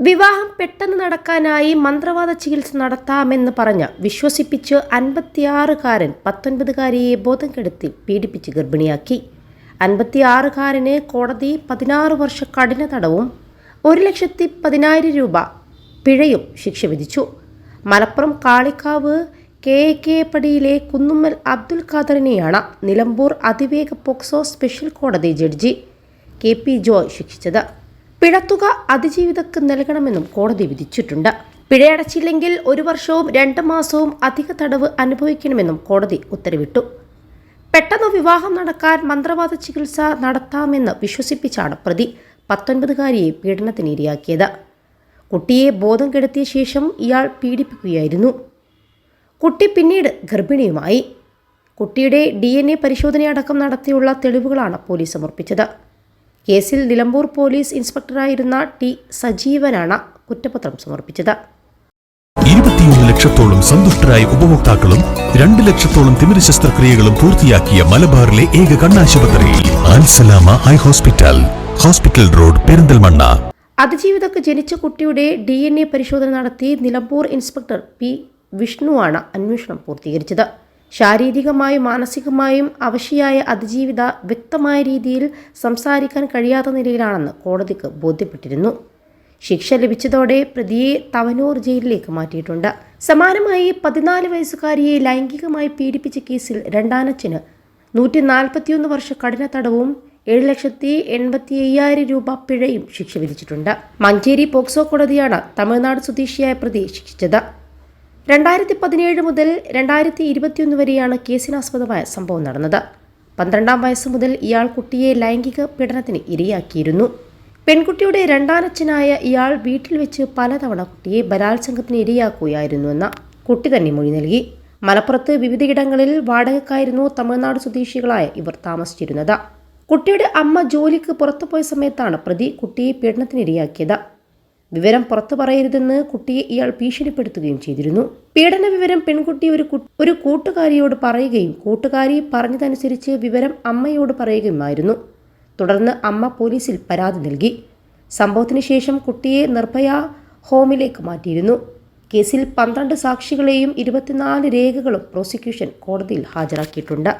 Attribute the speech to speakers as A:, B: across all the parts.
A: വിവാഹം പെട്ടെന്ന് നടക്കാനായി മന്ത്രവാദ ചികിത്സ നടത്താമെന്ന് പറഞ്ഞ് വിശ്വസിപ്പിച്ച് 56-കാരൻ 19-കാരിയെ ബോധം കെടുത്തി പീഡിപ്പിച്ച് ഗർഭിണിയാക്കി. 56-കാരന് കോടതി 16 വർഷ കഠിന തടവും 1,10,000 രൂപ പിഴയും ശിക്ഷ വിധിച്ചു. മലപ്പുറം കാളിക്കാവ് KK പടിയിലെ കുന്നുമ്മൽ അബ്ദുൽ ഖാദറിനെയാണ് നിലമ്പൂർ അതിവേഗ പോക്സോ സ്പെഷ്യൽ കോടതി ജഡ്ജി KP ജോയ് ശിക്ഷിച്ചത്. പിഴത്തുക അതിജീവിതക്ക് നൽകണമെന്നും കോടതി വിധിച്ചിട്ടുണ്ട്. പിഴയടച്ചില്ലെങ്കിൽ 1 വർഷവും 2 മാസവും അധിക തടവ് അനുഭവിക്കണമെന്നും കോടതി ഉത്തരവിട്ടു. പെട്ടെന്ന് വിവാഹം നടക്കാൻ മന്ത്രവാദ ചികിത്സ നടത്താമെന്ന് വിശ്വസിപ്പിച്ചാണ് പ്രതി 19-കാരിയെ പീഡനത്തിനിരയാക്കിയത്. കുട്ടിയെ ബോധം കെടുത്തിയ ശേഷം ഇയാൾ പീഡിപ്പിക്കുകയായിരുന്നു. കുട്ടി പിന്നീട് ഗർഭിണിയുമായി. കുട്ടിയുടെ DNA പരിശോധനയടക്കം നടത്തിയുള്ള തെളിവുകളാണ് പോലീസ് സമർപ്പിച്ചത്. കേസിൽ നിലമ്പൂർ പോലീസ് ഇൻസ്പെക്ടറായിരുന്ന T സജീവനാണ് കുറ്റപത്രം സമർപ്പിച്ചത്.
B: 21 ലക്ഷത്തോളം സന്തുഷ്ടരായ ഉപഭോക്താക്കളും 2 ലക്ഷത്തോളം തിമിര ശസ്ത്രക്രിയകളും പൂർത്തിയാക്കിയ മലബാറിലെ ഏക കണ്ണാശുപത്രി Alsalama high hospital, hospital road, Perinthalmanna.
A: അതിജീവിതക്ക് ജനിച്ച കുട്ടിയുടെ DNA പരിശോധന നടത്തി നിലമ്പൂർ ഇൻസ്പെക്ടർ P വിഷ്ണുവാണ് അന്വേഷണം പൂർത്തീകരിച്ചത്. ശാരീരികമായും മാനസികമായും അവശയായ അതിജീവിത വ്യക്തമായ രീതിയിൽ സംസാരിക്കാൻ കഴിയാത്ത നിലയിലാണെന്ന് കോടതിക്ക് ബോധ്യപ്പെട്ടിരുന്നു. ശിക്ഷ ലഭിച്ചതോടെ പ്രതിയെ തവനൂർ ജയിലിലേക്ക് മാറ്റിയിട്ടുണ്ട്. സമാനമായി 14 വയസ്സുകാരിയെ ലൈംഗികമായി പീഡിപ്പിച്ച കേസിൽ രണ്ടാനച്ഛന് 141 വർഷ കഠിന തടവും 7,85,000 രൂപ പിഴയും ശിക്ഷ വിധിച്ചിട്ടുണ്ട്. മഞ്ചേരി പോക്സോ കോടതിയാണ് തമിഴ്നാട് സ്വദേശിയായ പ്രതിയെ ശിക്ഷിച്ചത്. 2017 മുതൽ 2021 വരെയാണ് കേസിനാസ്പദമായ സംഭവം നടന്നത്. 12-ാം വയസ്സ് മുതൽ ഇയാൾ കുട്ടിയെ ലൈംഗിക പീഡനത്തിന് ഇരയാക്കിയിരുന്നു. പെൺകുട്ടിയുടെ രണ്ടാനച്ഛനായ ഇയാൾ വീട്ടിൽ വെച്ച് പലതവണ കുട്ടിയെ ബലാത്സംഗത്തിന് ഇരയാക്കുകയായിരുന്നുവെന്ന് കുട്ടി തന്നെ മൊഴി നൽകി. മലപ്പുറത്ത് വിവിധയിടങ്ങളിൽ വാടകയ്ക്കായിരുന്നു തമിഴ്നാട് സ്വദേശികളായ ഇവർ താമസിച്ചിരുന്നത്. കുട്ടിയുടെ അമ്മ ജോലിക്ക് പുറത്തുപോയ സമയത്താണ് പ്രതി കുട്ടിയെ പീഡനത്തിന് ഇരയാക്കിയത്. വിവരം പുറത്തു പറയരുതെന്ന് കുട്ടിയെ ഇയാൾ ഭീഷണിപ്പെടുത്തുകയും ചെയ്തിരുന്നു. പീഡന വിവരം പെൺകുട്ടി ഒരു കൂട്ടുകാരിയോട് പറയുകയും കൂട്ടുകാരി പറഞ്ഞതനുസരിച്ച് വിവരം അമ്മയോട് പറയുകയുമായിരുന്നു. തുടർന്ന് അമ്മ പോലീസിൽ പരാതി നൽകി. സംഭവത്തിന് ശേഷം കുട്ടിയെ നിർഭയ ഹോമിലേക്ക് മാറ്റിയിരുന്നു. കേസിൽ 12 സാക്ഷികളെയും 24 രേഖകളും പ്രോസിക്യൂഷൻ കോടതിയിൽ ഹാജരാക്കിയിട്ടുണ്ട്.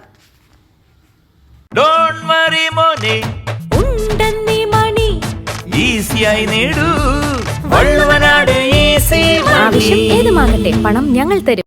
C: ആവശ്യം ഏതുമാകട്ടെ പണം ഞങ്ങൾ തരും.